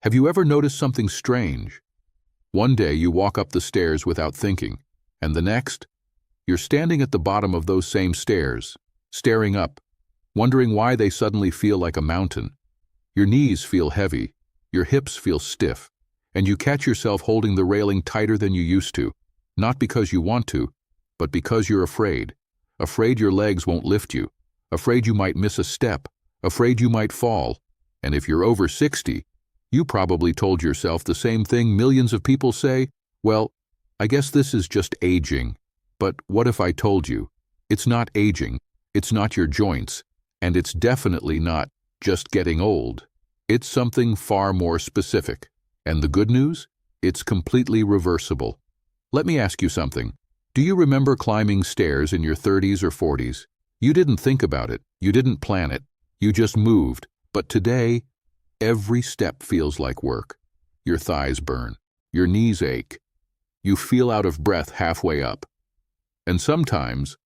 Have you ever noticed something strange? One day you walk up the stairs without thinking, and the next, you're standing at the bottom of those same stairs, staring up, wondering why they suddenly feel like a mountain. Your knees feel heavy, your hips feel stiff, and you catch yourself holding the railing tighter than you used to, not because you want to, but because you're afraid. Afraid your legs won't lift you, afraid you might miss a step, afraid you might fall. And if you're over 60, you probably told yourself the same thing millions of people say, well, I guess this is just aging. But what if I told you, it's not aging, it's not your joints, and it's definitely not just getting old. It's something far more specific. And the good news? It's completely reversible. Let me ask you something. Do you remember climbing stairs in your 30s or 40s? You didn't think about it, you didn't plan it, you just moved. But today, every step feels like work. Your thighs burn, your knees ache, you feel out of breath halfway up. And sometimes,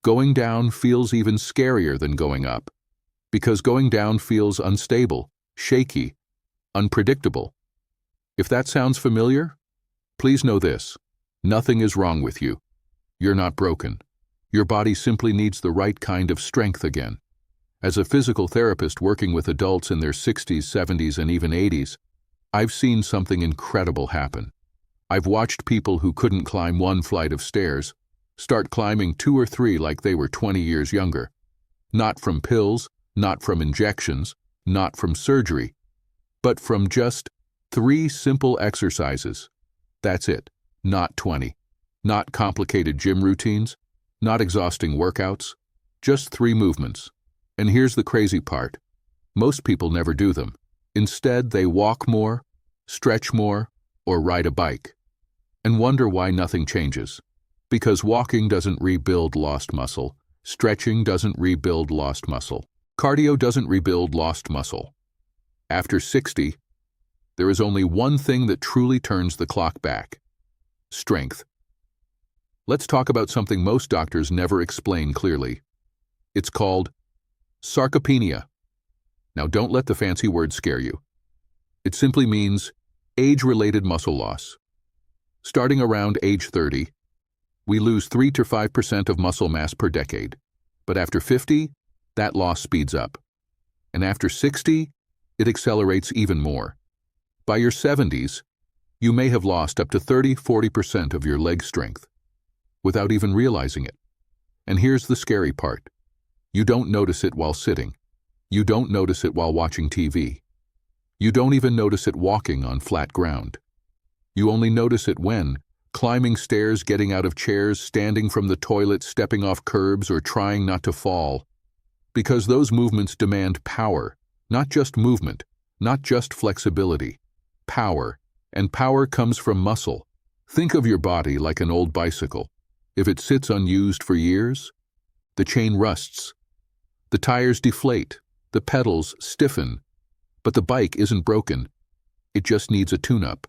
going down feels even scarier than going up, because going down feels unstable, shaky, unpredictable. If that sounds familiar, please know this: nothing is wrong with you. You're not broken. Your body simply needs the right kind of strength again. As a physical therapist working with adults in their 60s, 70s, and even 80s, I've seen something incredible happen. I've watched people who couldn't climb one flight of stairs start climbing 2 or 3 like they were 20 years younger. Not from pills, not from injections, not from surgery, but from just 3 simple exercises. That's it. Not 20. Not complicated gym routines, not exhausting workouts, just 3 movements. And here's the crazy part. Most people never do them. Instead, they walk more, stretch more, or ride a bike, and wonder why nothing changes. Because walking doesn't rebuild lost muscle, stretching doesn't rebuild lost muscle, cardio doesn't rebuild lost muscle. After 60, there is only one thing that truly turns the clock back: strength. Let's talk about something most doctors never explain clearly. It's called sarcopenia. Now don't let the fancy word scare you. It simply means age-related muscle loss. Starting around age 30, we lose 3 to 5% of muscle mass per decade. But after 50, that loss speeds up. And after 60, it accelerates even more. By your 70s, you may have lost up to 30–40% of your leg strength without even realizing it. And here's the scary part. You don't notice it while sitting. You don't notice it while watching TV. You don't even notice it walking on flat ground. You only notice it when climbing stairs, getting out of chairs, standing from the toilet, stepping off curbs, or trying not to fall. Because those movements demand power, not just movement, not just flexibility. Power. And power comes from muscle. Think of your body like an old bicycle. If it sits unused for years, the chain rusts. The tires deflate, the pedals stiffen, but the bike isn't broken. It just needs a tune-up.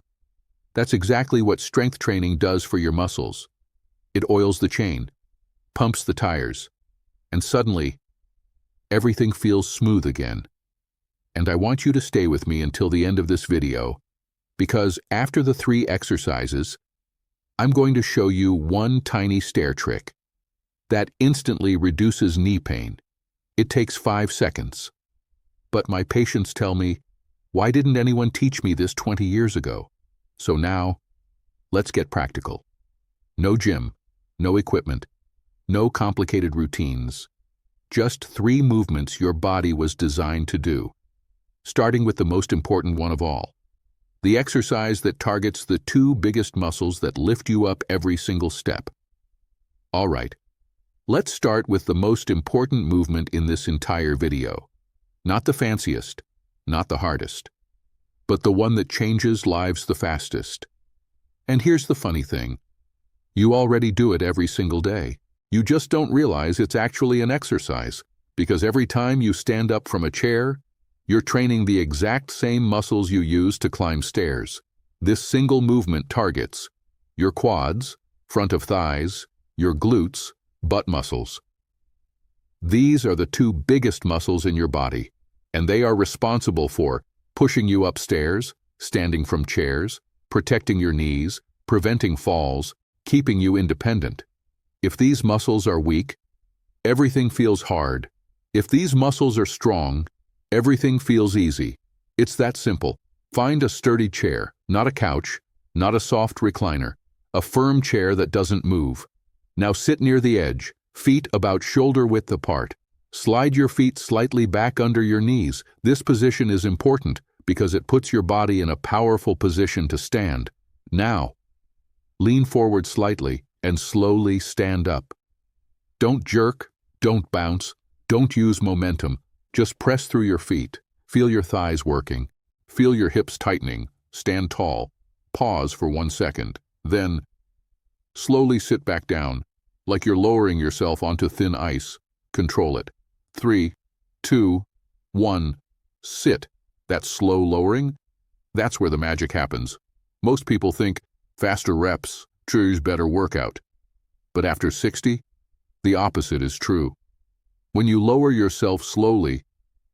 That's exactly what strength training does for your muscles. It oils the chain, pumps the tires, and suddenly, everything feels smooth again. And I want you to stay with me until the end of this video, because after the 3 exercises, I'm going to show you one tiny stair trick that instantly reduces knee pain. It takes 5 seconds. But my patients tell me, why didn't anyone teach me this 20 years ago? So now, let's get practical. No gym, no equipment, no complicated routines. Just 3 movements your body was designed to do. Starting with the most important one of all. The exercise that targets the 2 biggest muscles that lift you up every single step. All right. Let's start with the most important movement in this entire video. Not the fanciest, not the hardest, but the one that changes lives the fastest. And here's the funny thing. You already do it every single day. You just don't realize it's actually an exercise, because every time you stand up from a chair, you're training the exact same muscles you use to climb stairs. This single movement targets your quads, front of thighs, your glutes, butt muscles. These are the 2 biggest muscles in your body, and they are responsible for pushing you upstairs, standing from chairs, protecting your knees, preventing falls, keeping you independent. If these muscles are weak, everything feels hard. If these muscles are strong, everything feels easy. It's that simple. Find a sturdy chair, not a couch, not a soft recliner, a firm chair that doesn't move. Now sit near the edge, feet about shoulder width apart. Slide your feet slightly back under your knees. This position is important because it puts your body in a powerful position to stand. Now, lean forward slightly and slowly stand up. Don't jerk, don't bounce, don't use momentum. Just press through your feet. Feel your thighs working. Feel your hips tightening. Stand tall. Pause for 1 second. Then, slowly sit back down, like you're lowering yourself onto thin ice. Control it. 3, 2, 1. Sit. That slow lowering, that's where the magic happens. Most people think faster reps, choose better workout. But after 60, the opposite is true. When you lower yourself slowly,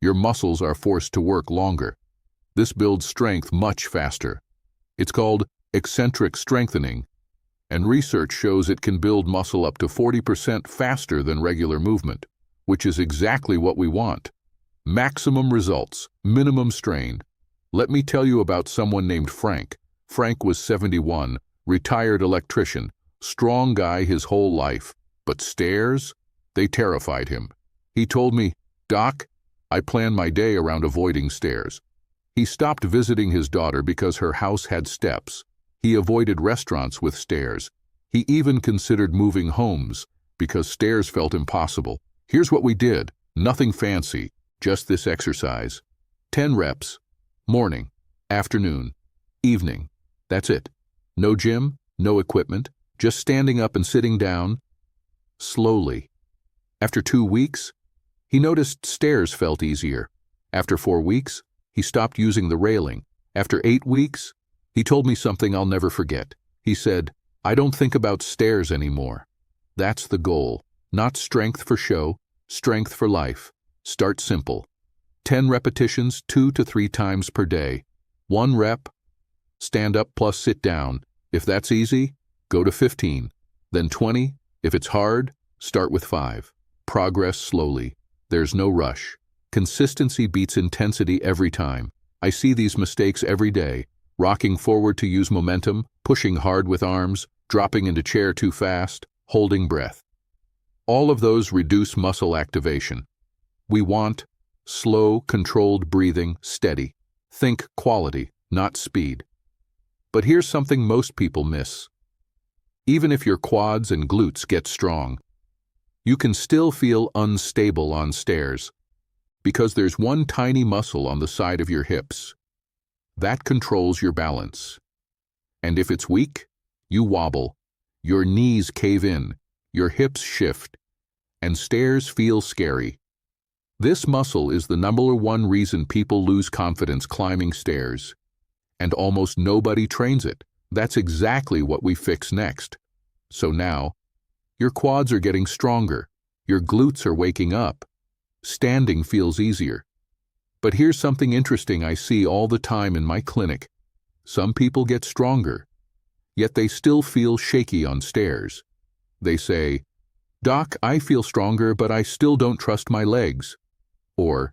your muscles are forced to work longer. This builds strength much faster. It's called eccentric strengthening, and research shows it can build muscle up to 40% faster than regular movement, which is exactly what we want. Maximum results, minimum strain. Let me tell you about someone named Frank. Frank was 71, retired electrician, strong guy his whole life. But stairs? They terrified him. He told me, "Doc, I plan my day around avoiding stairs." He stopped visiting his daughter because her house had steps. He avoided restaurants with stairs. He even considered moving homes because stairs felt impossible. Here's what we did. Nothing fancy. Just this exercise. 10 reps. Morning, afternoon, evening. That's it. No gym, no equipment, just standing up and sitting down. Slowly. After 2 weeks, he noticed stairs felt easier. After 4 weeks, he stopped using the railing. After 8 weeks, he told me something I'll never forget. He said, "I don't think about stairs anymore." That's the goal. Not strength for show, strength for life. Start simple. 10 repetitions 2 to 3 times per day. 1 rep, stand up plus sit down. If that's easy, go to 15. Then 20. If it's hard, start with 5. Progress slowly. There's no rush. Consistency beats intensity every time. I see these mistakes every day. Rocking forward to use momentum, pushing hard with arms, dropping into chair too fast, holding breath. All of those reduce muscle activation. We want slow, controlled breathing, steady. Think quality, not speed. But here's something most people miss. Even if your quads and glutes get strong, you can still feel unstable on stairs because there's one tiny muscle on the side of your hips that controls your balance. And if it's weak, you wobble, your knees cave in, your hips shift, and stairs feel scary. This muscle is the #1 reason people lose confidence climbing stairs, and almost nobody trains it. That's exactly what we fix next. So now, your quads are getting stronger, your glutes are waking up, standing feels easier. But here's something interesting I see all the time in my clinic. Some people get stronger, yet they still feel shaky on stairs. They say, "Doc, I feel stronger, but I still don't trust my legs." Or,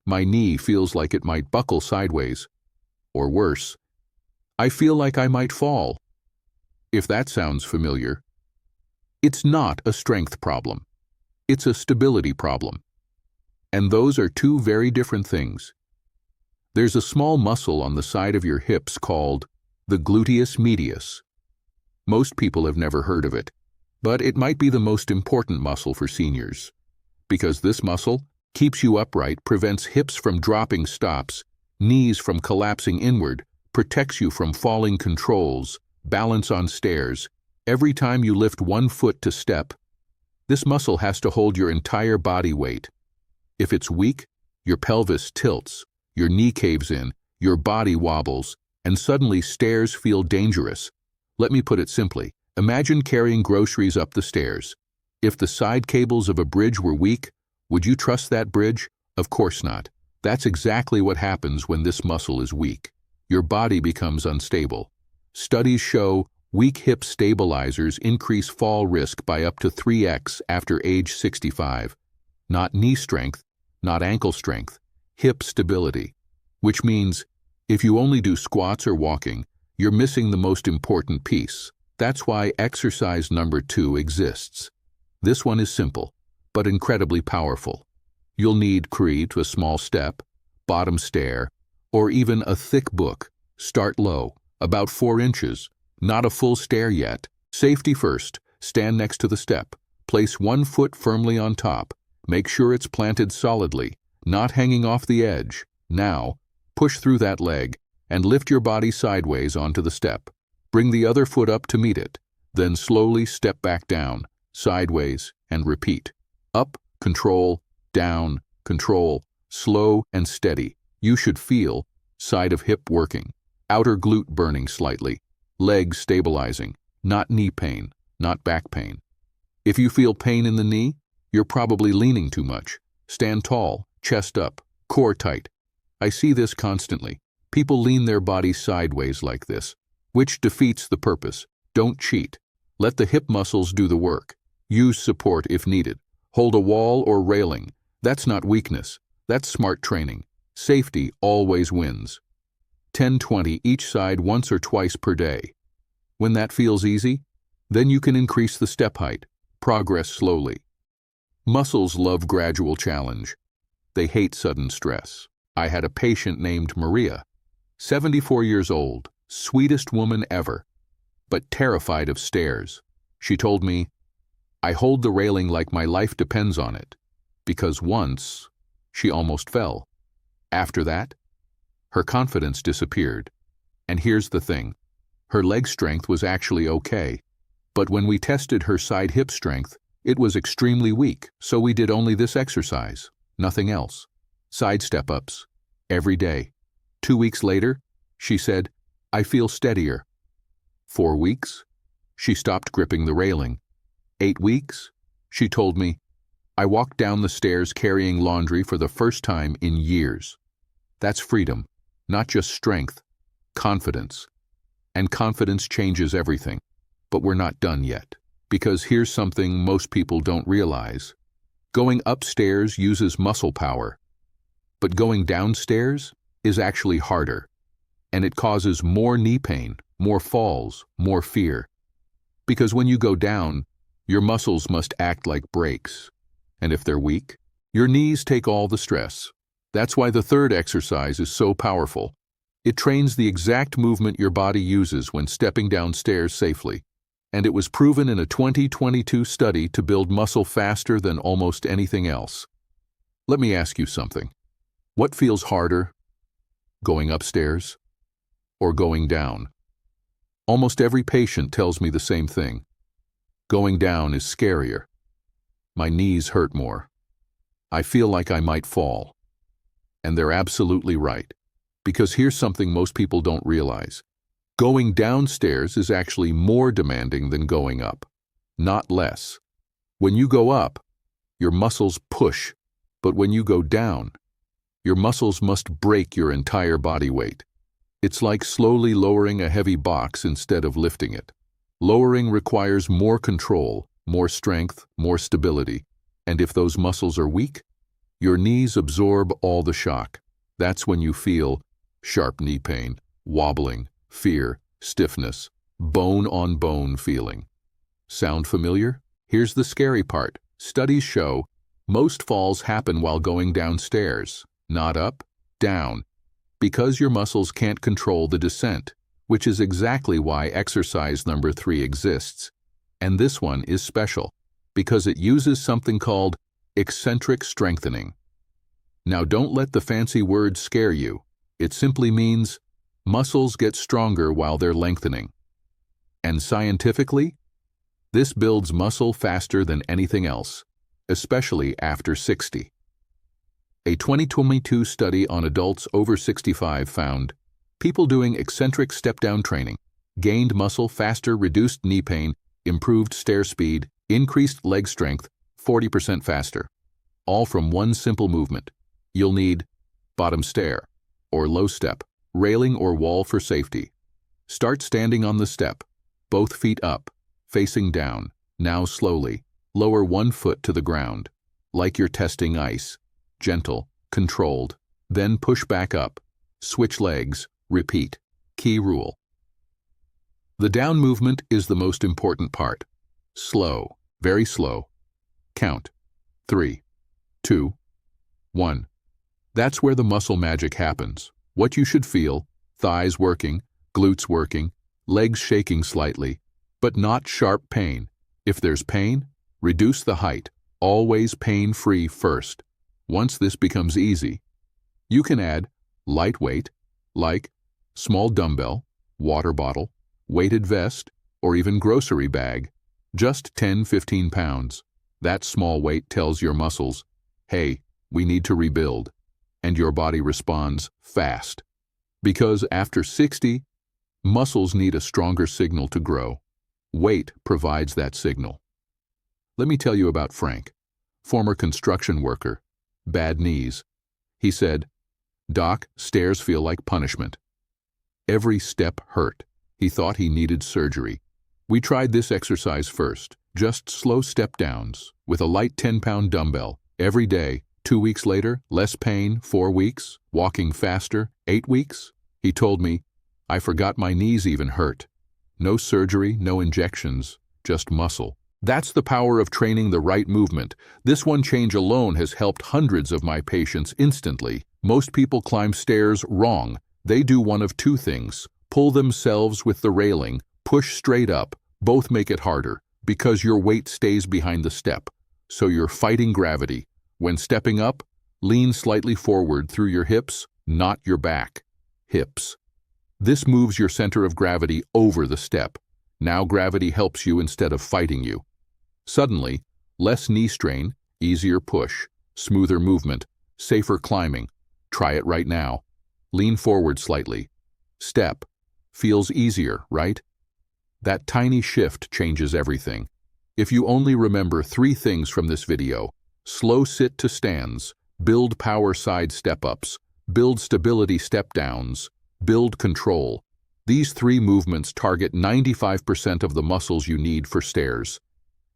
"My knee feels like it might buckle sideways." Or worse, "I feel like I might fall." If that sounds familiar, it's not a strength problem. It's a stability problem. And those are two very different things. There's a small muscle on the side of your hips called the gluteus medius. Most people have never heard of it, but it might be the most important muscle for seniors, because this muscle keeps you upright, prevents hips from dropping, stops knees from collapsing inward, protects you from falling, controls balance on stairs. Every time you lift 1 foot to step, this muscle has to hold your entire body weight. If it's weak, your pelvis tilts, your knee caves in, your body wobbles, and suddenly stairs feel dangerous. Let me put it simply. Imagine carrying groceries up the stairs. If the side cables of a bridge were weak, would you trust that bridge? Of course not. That's exactly what happens when this muscle is weak. Your body becomes unstable. Studies show weak hip stabilizers increase fall risk by up to 3x after age 65. Not knee strength, not ankle strength, hip stability. Which means, if you only do squats or walking, you're missing the most important piece. That's why exercise number 2 exists. This one is simple, but incredibly powerful. You'll need create a small step, bottom stair, or even a thick book. Start low, about 4 inches, not a full stair yet. Safety first, stand next to the step. Place one foot firmly on top. Make sure it's planted solidly, not hanging off the edge. Now, push through that leg and lift your body sideways onto the step. Bring the other foot up to meet it. Then slowly step back down, sideways, and repeat. Up, control, down, control, slow and steady. You should feel side of hip working, outer glute burning slightly, legs stabilizing, not knee pain, not back pain. If you feel pain in the knee, you're probably leaning too much. Stand tall, chest up, core tight. I see this constantly. People lean their body sideways like this, which defeats the purpose. Don't cheat. Let the hip muscles do the work. Use support if needed. Hold a wall or railing. That's not weakness. That's smart training. Safety always wins. 10-20 each side once or twice per day. When that feels easy, then you can increase the step height. Progress slowly. Muscles love gradual challenge. They hate sudden stress. I had a patient named Maria, 74 years old, sweetest woman ever, but terrified of stairs. She told me, "I hold the railing like my life depends on it," because once she almost fell. After that, her confidence disappeared. And here's the thing, her leg strength was actually okay, but when we tested her side hip strength, it was extremely weak, so we did only this exercise, nothing else. Side step-ups, every day. 2 weeks later, she said, "I feel steadier." 4 weeks, she stopped gripping the railing. 8 weeks, she told me, "I walked down the stairs carrying laundry for the first time in years." That's freedom, not just strength, confidence. And confidence changes everything. But we're not done yet. Because here's something most people don't realize. Going upstairs uses muscle power. But going downstairs is actually harder. And it causes more knee pain, more falls, more fear. Because when you go down, your muscles must act like brakes. And if they're weak, your knees take all the stress. That's why the third exercise is so powerful. It trains the exact movement your body uses when stepping downstairs safely. And it was proven in a 2022 study to build muscle faster than almost anything else. Let me ask you something. What feels harder, going upstairs or going down? Almost every patient tells me the same thing. Going down is scarier. My knees hurt more. I feel like I might fall. And they're absolutely right. Because here's something most people don't realize. Going downstairs is actually more demanding than going up, not less. When you go up, your muscles push, but when you go down, your muscles must break your entire body weight. It's like slowly lowering a heavy box instead of lifting it. Lowering requires more control, more strength, more stability, and if those muscles are weak, your knees absorb all the shock. That's when you feel sharp knee pain, wobbling, fear, stiffness, bone-on-bone feeling. Sound familiar? Here's the scary part. Studies show most falls happen while going downstairs, not up, down, because your muscles can't control the descent, which is exactly why exercise number 3 exists. And this one is special, because it uses something called eccentric strengthening. Now don't let the fancy word scare you. It simply means muscles get stronger while they're lengthening. And scientifically, this builds muscle faster than anything else, especially after 60. A 2022 study on adults over 65 found people doing eccentric step-down training gained muscle faster, reduced knee pain, improved stair speed, increased leg strength 40% faster, all from one simple movement. You'll need bottom stair, or low step, railing or wall for safety. Start standing on the step, both feet up, facing down. Now slowly, lower one foot to the ground, like you're testing ice. Gentle, controlled. Then push back up. Switch legs, repeat. Key rule. The down movement is the most important part. Slow, very slow. Count. 3, 2, 1. That's where the muscle magic happens. What you should feel: thighs working, glutes working, legs shaking slightly, but not sharp pain. If there's pain, reduce the height. Always pain-free first. Once this becomes easy, you can add light weight, like small dumbbell, water bottle, weighted vest, or even grocery bag. Just 10-15 pounds. That small weight tells your muscles, hey, we need to rebuild. And your body responds fast. Because after 60, muscles need a stronger signal to grow. Weight provides that signal. Let me tell you about Frank, former construction worker, bad knees. He said, "Doc, stairs feel like punishment. Every step hurt." He thought he needed surgery. We tried this exercise first, just slow step downs, with a light 10-pound dumbbell, every day. 2 weeks later, less pain. 4 weeks, walking faster. 8 weeks. He told me, I forgot my knees even hurt. No surgery, no injections, just muscle. That's the power of training the right movement. This one change alone has helped hundreds of my patients instantly. Most people climb stairs wrong. They do one of two things: pull themselves with the railing, push straight up. Both make it harder, because your weight stays behind the step. So you're fighting gravity. When stepping up, lean slightly forward through your hips, not your back. Hips. This moves your center of gravity over the step. Now gravity helps you instead of fighting you. Suddenly, less knee strain, easier push, smoother movement, safer climbing. Try it right now. Lean forward slightly. Step. Feels easier, right? That tiny shift changes everything. If you only remember 3 things from this video: slow sit to stands, build power side step-ups, build stability step-downs, build control. These 3 movements target 95% of the muscles you need for stairs.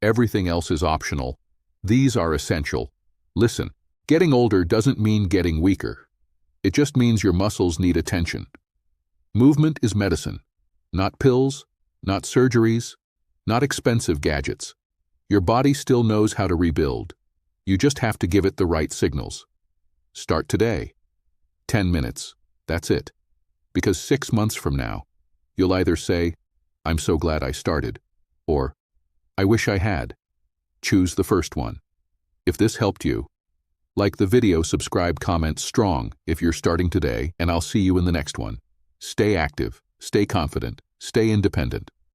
Everything else is optional. These are essential. Listen, getting older doesn't mean getting weaker. It just means your muscles need attention. Movement is medicine. Not pills, not surgeries, not expensive gadgets. Your body still knows how to rebuild. You just have to give it the right signals. Start today. 10 minutes. That's it. Because 6 months from now, you'll either say, I'm so glad I started, or I wish I had. Choose the first one. If this helped you, like the video, subscribe, comment strong if you're starting today, and I'll see you in the next one. Stay active, stay confident, stay independent.